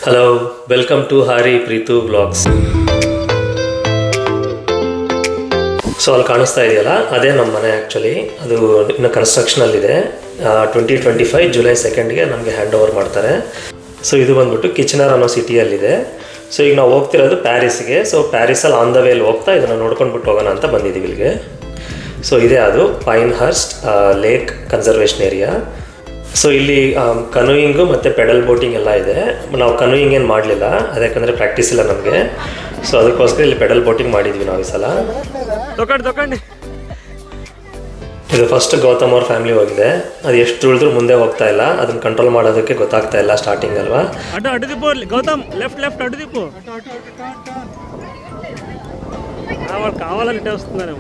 Hello, welcome to ಹಾರಿ Preethu vlogs. So ಅಲ್ಲಿ ಕಾಣಿಸ್ತಾ ಇದೆಯಲ್ಲ, ಅದೇ ನಮ್ಮ ಮನೆ. ಆ್ಯಕ್ಚುಲಿ ಅದು ಇನ್ನು ಕನ್ಸ್ಟ್ರಕ್ಷನಲ್ಲಿದೆ. 2025 ಜುಲೈ 2ಗೆ ನಮಗೆ ಹ್ಯಾಂಡ್ ಓವರ್ ಮಾಡ್ತಾರೆ. ಸೊ ಇದು ಬಂದ್ಬಿಟ್ಟು ಕಿಚನರ್ ಅನ್ನೋ ಸಿಟಿಯಲ್ಲಿದೆ. ಸೊ ಈಗ ನಾವು ಹೋಗ್ತಿರೋದು ಪ್ಯಾರಿಸ್ಗೆ. ಸೊ ಪ್ಯಾರಿಸಲ್ಲಿ ಆನ್ ದ ವೇಲಿ ಹೋಗ್ತಾ ಇದನ್ನು ನೋಡ್ಕೊಂಡ್ಬಿಟ್ಟು ಹೋಗೋಣ ಅಂತ ಬಂದಿದ್ದೀವಿ ಇಲ್ಲಿಗೆ. ಸೊ ಇದೇ ಅದು Pinehurst lake conservation area. So ಇಲ್ಲಿ ಕನೂಯಿಂಗು ಮತ್ತು ಪೆಡಲ್ ಬೋಟಿಂಗ್ ಎಲ್ಲ ಇದೆ. ನಾವು ಕನೂಯಿಂಗ್ ಏನು ಮಾಡಲಿಲ್ಲ, ಅದಕ್ಕಂದರೆ ಪ್ರಾಕ್ಟೀಸ್ ಇಲ್ಲ ನಮಗೆ. ಸೊ ಅದಕ್ಕೋಸ್ಕರ ಇಲ್ಲಿ ಪೆಡಲ್ ಬೋಟಿಂಗ್ ಮಾಡಿದ್ವಿ ನಾವು ಈ ಸಲ. ಇದು ಫಸ್ಟ್ ಗೌತಮ್ ಅವ್ರ ಫ್ಯಾಮಿಲಿ ಹೋಗಿದೆ. ಅದು ಎಷ್ಟು ಉಳಿದ್ರೂ ಮುಂದೆ ಹೋಗ್ತಾ ಇಲ್ಲ. ಅದನ್ನು ಕಂಟ್ರೋಲ್ ಮಾಡೋದಕ್ಕೆ ಗೊತ್ತಾಗ್ತಾ ಇಲ್ಲ ಸ್ಟಾರ್ಟಿಂಗ್ ಅಲ್ವಾ. ಗೌತಮ್ ಲೆಫ್ಟ್ ಲೆಫ್ಟ್ ಅಡ್ಡದೀಪು ಕಾವಾಲಲ್ಲಿ ವస్తున్నాನೆ.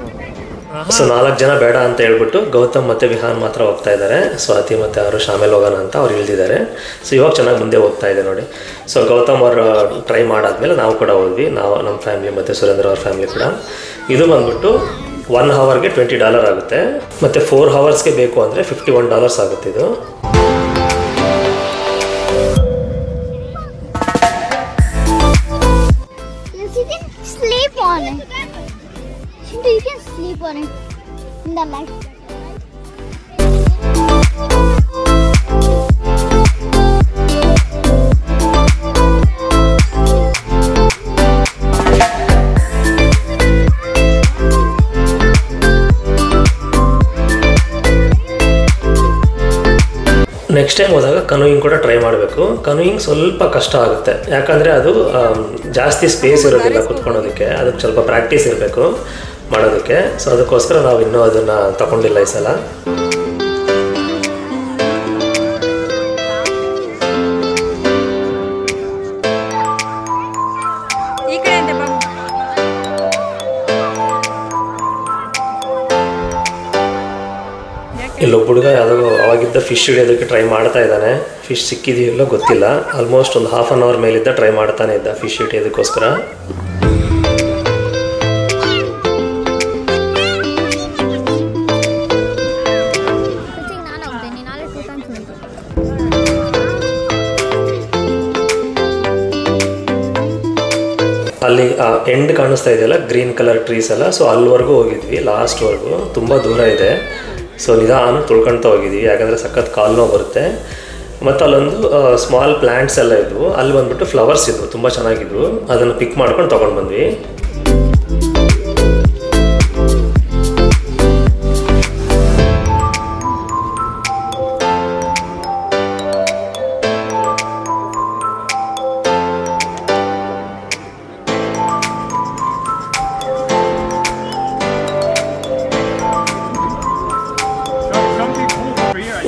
ಸೊ 4 ಜನ ಬೇಡ ಅಂತ ಹೇಳ್ಬಿಟ್ಟು ಗೌತಮ್ ಮತ್ತು ವಿಹಾನ್ ಮಾತ್ರ ಹೋಗ್ತಾ ಇದ್ದಾರೆ. ಸ್ವಾತಿ ಮತ್ತು ಅವರು ಶಾಮೇಲೆ ಹೋಗೋಣ ಅಂತ ಅವ್ರು ಇಳಿದಿದ್ದಾರೆ. ಸೊ ಇವಾಗ ಚೆನ್ನಾಗಿ ಮುಂದೆ ಹೋಗ್ತಾ ಇದೆ ನೋಡಿ. ಸೊ ಗೌತಮ್ ಅವರು ಟ್ರೈ ಮಾಡಾದ್ಮೇಲೆ ನಾವು ಕೂಡ ಹೋದ್ವಿ, ನಾವು ನಮ್ಮ ಫ್ಯಾಮಿಲಿ ಮತ್ತು ಸುರೇಂದ್ರ ಅವ್ರ ಫ್ಯಾಮಿಲಿ ಕೂಡ. ಇದು ಬಂದ್ಬಿಟ್ಟು 1 ಅವರ್ಗೆ $20 ಆಗುತ್ತೆ, ಮತ್ತು 4 ಅವರ್ಸ್ಗೆ ಬೇಕು ಅಂದರೆ $51 ಆಗುತ್ತೆ ಇದು. You can sleep on it in the light. Next time ಹೋದಾಗ ಕನೂಯಿಂಗ್ ಕೂಡ ಟ್ರೈ ಮಾಡಬೇಕು. ಕನೂಯಿಂಗ್ ಸ್ವಲ್ಪ ಕಷ್ಟ ಆಗುತ್ತೆ, ಯಾಕಂದರೆ ಅದು ಜಾಸ್ತಿ ಸ್ಪೇಸ್ ಇರೋದಿಲ್ಲ ಕುತ್ಕೊಳ್ಳೋದಕ್ಕೆ. ಅದಕ್ಕೆ ಸ್ವಲ್ಪ ಪ್ರಾಕ್ಟೀಸ್ ಇರಬೇಕು ಮಾಡೋದಕ್ಕೆ. ಸೊ ಅದಕ್ಕೋಸ್ಕರ ನಾವು ಇನ್ನೂ ಅದನ್ನು ತಗೊಂಡಿಲ್ಲ ಈ ಸಲ. ಇಲ್ಲೊಬ್ಬ ಹುಡುಗ ಯಾವುದೋ ಅವಾಗಿದ್ದ ಫಿಶ್ ಹಿಡಿಯೋದಕ್ಕೆ ಟ್ರೈ ಮಾಡ್ತಾ ಇದ್ದಾನೆ. ಫಿಶ್ ಸಿಕ್ಕಿದೆಯಲ್ಲೋ ಗೊತ್ತಿಲ್ಲ. ಆಲ್ಮೋಸ್ಟ್ ಒಂದು ½ ಅವರ್ ಮೇಲಿದ್ದ ಟ್ರೈ ಮಾಡ್ತಾನೆ ಇದ್ದ ಫಿಶ್ ಹಿಡಿಯೋದಕ್ಕೋಸ್ಕರ. ಅಲ್ಲಿ ಎಂಡ್ ಕಾಣಿಸ್ತಾ ಇದೆಯಲ್ಲ, ಗ್ರೀನ್ ಕಲರ್ ಟ್ರೀಸ್ ಎಲ್ಲ. ಸೊ ಅಲ್ಲಿವರೆಗೂ ಹೋಗಿದ್ವಿ, ಲಾಸ್ಟ್ವರೆಗೂ. ತುಂಬ ದೂರ ಇದೆ. ಸೊ ನಿಧಾನ ತುಳ್ಕೊಳ್ತಾ ಹೋಗಿದ್ವಿ, ಯಾಕಂದರೆ ಸಖತ್ ಕಾಲು ನೋವು ಬರುತ್ತೆ. ಮತ್ತು ಅಲ್ಲೊಂದು ಸ್ಮಾಲ್ ಪ್ಲ್ಯಾಂಟ್ಸ್ ಎಲ್ಲ ಇದ್ವು. ಅಲ್ಲಿ ಬಂದ್ಬಿಟ್ಟು ಫ್ಲವರ್ಸ್ ಇದ್ವು, ತುಂಬ ಚೆನ್ನಾಗಿದ್ವು. ಅದನ್ನು ಪಿಕ್ ಮಾಡ್ಕೊಂಡು ತೊಗೊಂಡು ಬಂದ್ವಿ.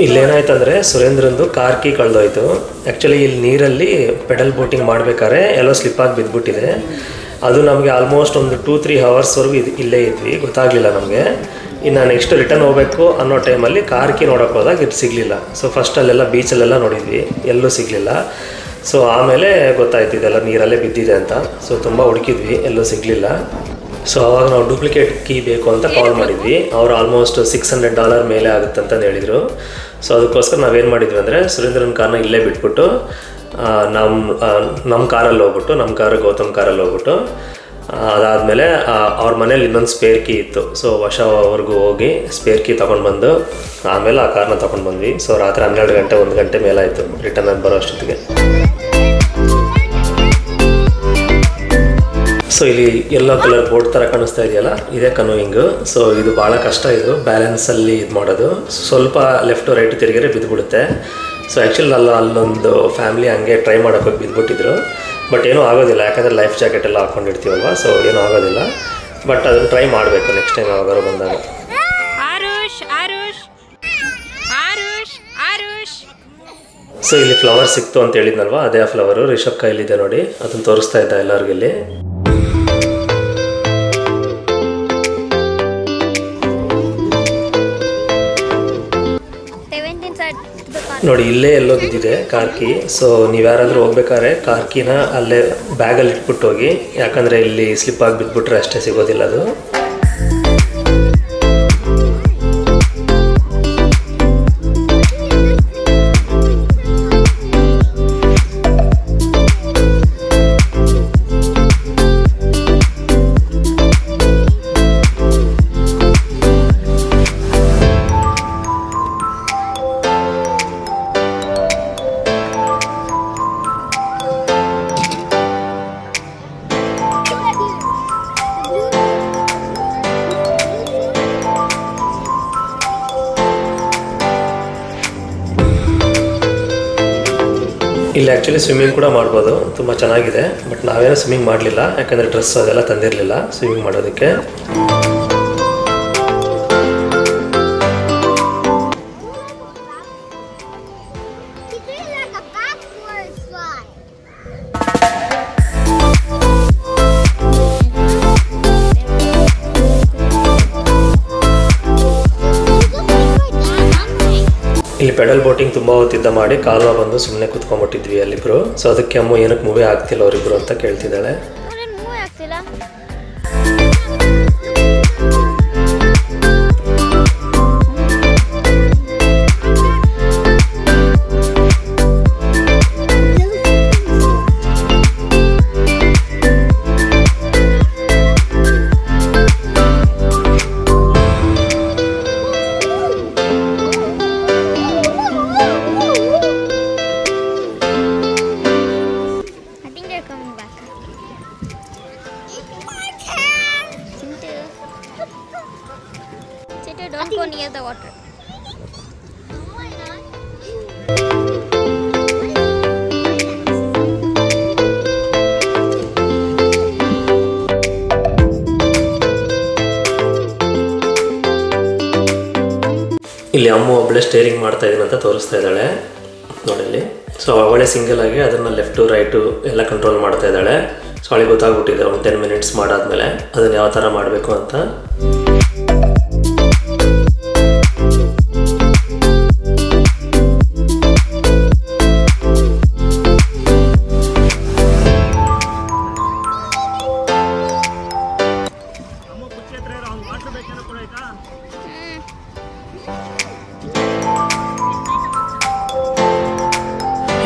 ಇಲ್ಲೇನಾಯ್ತಂದರೆ ಸುರೇಂದ್ರಂದು ಕಾರ್ ಕೀ ಕಳೆದೋಯ್ತು. ಆ್ಯಕ್ಚುಲಿ ಇಲ್ಲಿ ನೀರಲ್ಲಿ ಪೆಡಲ್ ಬೋಟಿಂಗ್ ಮಾಡಬೇಕಾದ್ರೆ ಎಲ್ಲೋ ಸ್ಲಿಪ್ಪಾಗಿ ಬಿದ್ದುಬಿಟ್ಟಿದೆ. ಅದು ನಮಗೆ ಆಲ್ಮೋಸ್ಟ್ ಒಂದು 2-3 ಅವರ್ಸ್ವರೆಗೂ ಇಲ್ಲೇ ಇದ್ವಿ, ಗೊತ್ತಾಗಲಿಲ್ಲ ನಮಗೆ. ಇನ್ನು ನೆಕ್ಸ್ಟ್ ರಿಟರ್ನ್ ಹೋಗಬೇಕು ಅನ್ನೋ ಟೈಮಲ್ಲಿ ಕಾರ್ ಕೀ ನೋಡೋಕೆ ಹೋದಾಗ ಇದು ಸಿಗಲಿಲ್ಲ. ಸೊ ಫಸ್ಟ್ ಅಲ್ಲೆಲ್ಲ ಬೀಚಲ್ಲೆಲ್ಲ ನೋಡಿದ್ವಿ, ಎಲ್ಲೂ ಸಿಗಲಿಲ್ಲ. ಸೊ ಆಮೇಲೆ ಗೊತ್ತಾಯ್ತು ಇದೆಲ್ಲ ನೀರಲ್ಲೇ ಬಿದ್ದಿದೆ ಅಂತ. ಸೊ ತುಂಬ ಹುಡುಕಿದ್ವಿ, ಎಲ್ಲೂ ಸಿಗಲಿಲ್ಲ. ಸೊ ಅವಾಗ ನಾವು ಡೂಪ್ಲಿಕೇಟ್ ಕೀ ಬೇಕು ಅಂತ ಕಾಲ್ ಮಾಡಿದ್ವಿ. ಅವರು ಆಲ್ಮೋಸ್ಟ್ $600 ಮೇಲೆ ಆಗುತ್ತೆ ಅಂತ ಹೇಳಿದರು. ಸೊ ಅದಕ್ಕೋಸ್ಕರ ನಾವೇನು ಮಾಡಿದ್ವಿ ಅಂದರೆ ಸುರೇಂದ್ರನ ಕಾರ್ನ ಇಲ್ಲೇ ಬಿಟ್ಬಿಟ್ಟು ನಮ್ಮ ಕಾರಲ್ಲಿ ಹೋಗ್ಬಿಟ್ಟು, ನಮ್ಮ ಕಾರು ಗೌತಮ್ ಕಾರಲ್ಲಿ ಹೋಗ್ಬಿಟ್ಟು, ಅದಾದಮೇಲೆ ಅವ್ರ ಮನೇಲಿ ಇನ್ನೊಂದು ಸ್ಪೇರ್ ಕೀ ಇತ್ತು. ಸೊ ವರ್ಷವರೆಗೂ ಹೋಗಿ ಸ್ಪೇರ್ ಕೀ ತೊಗೊಂಡು ಬಂದು ಆಮೇಲೆ ಆ ಕಾರ್ನ ತೊಗೊಂಡು ಬಂದ್ವಿ. ಸೊ ರಾತ್ರಿ 12 ಗಂಟೆ 1 ಗಂಟೆ ಮೇಲಾಯಿತು ರಿಟರ್ನ್ ಆಗಿ ಬರೋ ಅಷ್ಟೊತ್ತಿಗೆ. ಸೊ ಇಲ್ಲಿ ಯೆಲ್ಲೋ ಕಲರ್ ಬೋರ್ಡ್ ಥರ ಕಾಣಿಸ್ತಾ ಇದೆಯಲ್ಲ, ಇದೇ ಕನೂಯಿಂಗು. ಸೊ ಇದು ಭಾಳ ಕಷ್ಟ, ಇದು ಬ್ಯಾಲೆನ್ಸಲ್ಲಿ ಇದು ಮಾಡೋದು. ಸ್ವಲ್ಪ ಲೆಫ್ಟು ರೈಟು ತಿರುಗಿದ್ರೆ ಬಿದ್ದುಬಿಡುತ್ತೆ. ಸೊ ಆ್ಯಕ್ಚುಲಿ ಅಲ್ಲೊಂದು ಫ್ಯಾಮಿಲಿ ಹಂಗೆ ಟ್ರೈ ಮಾಡೋಕ್ಕೆ ಬಿದ್ದುಬಿಟ್ಟಿದ್ರು. ಬಟ್ ಏನೂ ಆಗೋದಿಲ್ಲ, ಯಾಕಂದರೆ ಲೈಫ್ ಜಾಕೆಟ್ ಎಲ್ಲ ಹಾಕ್ಕೊಂಡಿರ್ತೀವಲ್ವ. ಸೊ ಏನೂ ಆಗೋದಿಲ್ಲ. ಬಟ್ ಅದನ್ನು ಟ್ರೈ ಮಾಡಬೇಕು ನೆಕ್ಸ್ಟ್ ಟೈಮ್ ಯಾವಾಗಾರು ಬಂದಾಗ. ಸೊ ಇಲ್ಲಿ ಫ್ಲವರ್ ಸಿಕ್ತು ಅಂತ ಹೇಳಿದ್ನಲ್ವ, ಅದೇ ಆ ಫ್ಲವರು ರಿಷಬ್ ಕೈಲಿದೆ ನೋಡಿ. ಅದನ್ನು ತೋರಿಸ್ತಾ ಇದ್ದ ಎಲ್ಲರಿಗೂ ಇಲ್ಲಿ. ನೋಡಿ ಇಲ್ಲೇ ಎಲ್ಲೋ ಬಿದ್ದಿದೆ ಕಾರ್ ಕೀ. ಸೊ ನೀವು ಯಾರಾದರೂ ಹೋಗ್ಬೇಕಾದ್ರೆ ಕಾರ್ ಕೀನ ಅಲ್ಲೇ ಬ್ಯಾಗಲ್ಲಿ ಇಟ್ಬಿಟ್ಟು ಹೋಗಿ, ಯಾಕಂದರೆ ಇಲ್ಲಿ ಸ್ಲಿಪ್ಪಾಗಿ ಬಿದ್ದುಬಿಟ್ರೆ ಅಷ್ಟೇ ಸಿಗೋದಿಲ್ಲ ಅದು. ಇಲ್ಲಿ ಆ್ಯಕ್ಚುಲಿ ಸ್ವಿಮ್ಮಿಂಗ್ ಕೂಡ ಮಾಡ್ಬೋದು, ತುಂಬ ಚೆನ್ನಾಗಿದೆ. ಬಟ್ ನಾವೇನೋ ಸ್ವಿಮ್ಮಿಂಗ್ ಮಾಡಲಿಲ್ಲ, ಯಾಕಂದರೆ ಡ್ರೆಸ್ ಅದೆಲ್ಲ ತಂದಿರಲಿಲ್ಲ ಸ್ವಿಮ್ಮಿಂಗ್ ಮಾಡೋದಕ್ಕೆ. ಇಲ್ಲಿ ಪೆಡಲ್ ಬೋಟಿಂಗ್ ತುಂಬ ಹೊತ್ತಿದ್ದ ಮಾಡಿ ಕಾಲ್ವ ಬಂದು ಸುಮ್ಮನೆ ಕುತ್ಕೊಂಡ್ಬಿಟ್ಟಿದ್ವಿ ಅಲ್ಲಿಬ್ರು. ಸೊ ಅದಕ್ಕೆ ಅಮ್ಮ ಏನಕ್ಕೆ ಮೂವೇ ಆಗ್ತಿಲ್ಲ ಅವರಿಬ್ರು ಅಂತ ಕೇಳ್ತಿದ್ದಾಳೆ. Don't go near the water. ಇಲ್ಲಿ ಅಮ್ಮ ಒಬ್ಬಳೆ ಸ್ಟೇರಿಂಗ್ ಮಾಡ್ತಾ ಇದೀನಿ ಅಂತ ತೋರಿಸ್ತಾ ಇದ್ದಾಳೆ ನೋಡಿ. ಸೊ ಅವಳೇ ಸಿಂಗಲ್ ಆಗಿ ಅದನ್ನು ಲೆಫ್ಟು ರೈಟು ಎಲ್ಲ ಕಂಟ್ರೋಲ್ ಮಾಡ್ತಾ ಇದ್ದಾಳೆ. ಸೊ ಅವಳಿಗೆ ಗೊತ್ತಾಗ್ಬಿಟ್ಟಿದೆ ಒಂದು 10 ಮಿನಿಟ್ಸ್ ಮಾಡಾದ್ಮೇಲೆ ಅದನ್ನು ಯಾವ ಥರ ಮಾಡಬೇಕು ಅಂತ.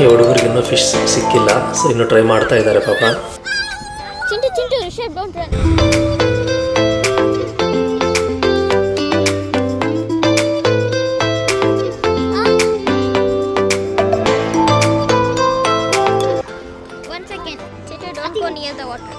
ಈ ಹುಡುಗರಿಗೆ ಇನ್ನೂ ಫಿಶ್ ಸಿಕ್ಕಿಲ್ಲ, ಸೊ ಇನ್ನೂ ಟ್ರೈ ಮಾಡ್ತಾ ಇದ್ದಾರೆ ಪಾಪ. Chintu, Rishabh, don't run. One second. Chintu, don't go near the water.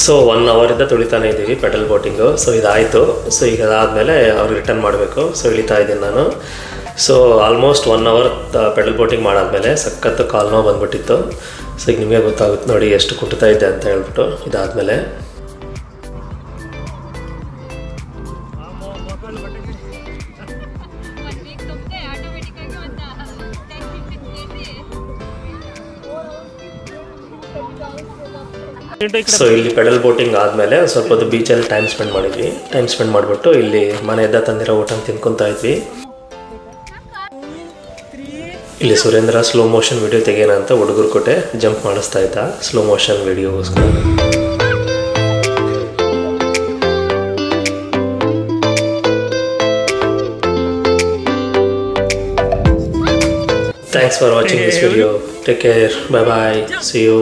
So 1 ಅವರಿಂದ ತುಳಿತಾನೆ ಇದ್ದೀವಿ ಪೆಡಲ್ ಬೋಟಿಂಗು. ಸೊ ಇದಾಯಿತು. ಸೊ ಈಗ ಅದಾದಮೇಲೆ ಅವ್ರಿಗೆ ರಿಟರ್ನ್ ಮಾಡಬೇಕು. ಸೊ ಇಳಿತಾ ಇದ್ದೀನಿ ನಾನು. So almost 1 hour pedal boating ಮಾಡಾದ್ಮೇಲೆ ಸಖತ್ತು ಕಾಲು ನೋವು ಬಂದ್ಬಿಟ್ಟಿತ್ತು. ಸೊ ಈಗ ನಿಮಗೆ ಗೊತ್ತಾಗುತ್ತೆ ನೋಡಿ ಎಷ್ಟು ಕುಟ್ತಾ ಇದ್ದೆ ಅಂತ ಹೇಳ್ಬಿಟ್ಟು. ಇದಾದಮೇಲೆ ಸೊ ಇಲ್ಲಿ ಪೆಡಲ್ ಬೋಟಿಂಗ್ ಆದಮೇಲೆ ಸ್ವಲ್ಪ ಹೊತ್ತು ಬೀಚಲ್ಲಿ ಟೈಮ್ ಸ್ಪೆಂಡ್ ಮಾಡಿದ್ವಿ. ಟೈಮ್ ಸ್ಪೆಂಡ್ ಮಾಡಿಬಿಟ್ಟು ಇಲ್ಲಿ ಮನೆಯಿಂದ ತಂದಿರೋ ಊಟ ತಿನ್ಕೊತಾ ಇದ್ವಿ. ಇಲ್ಲಿ ಸುರೇಂದ್ರ ಸ್ಲೋ ಮೋಷನ್ ವಿಡಿಯೋ ತೆಗೆಯೋಣ ಅಂತ ಹುಡುಗರು ಕೊಟ್ಟೆ ಜಂಪ್ ಮಾಡಿಸ್ತಾ ಇದ್ದ ಸ್ಲೋ ಮೋಷನ್ ವಿಡಿಯೋಗೋಸ್ಕರ. Thanks for watching this video. Take care. Bye bye. See you.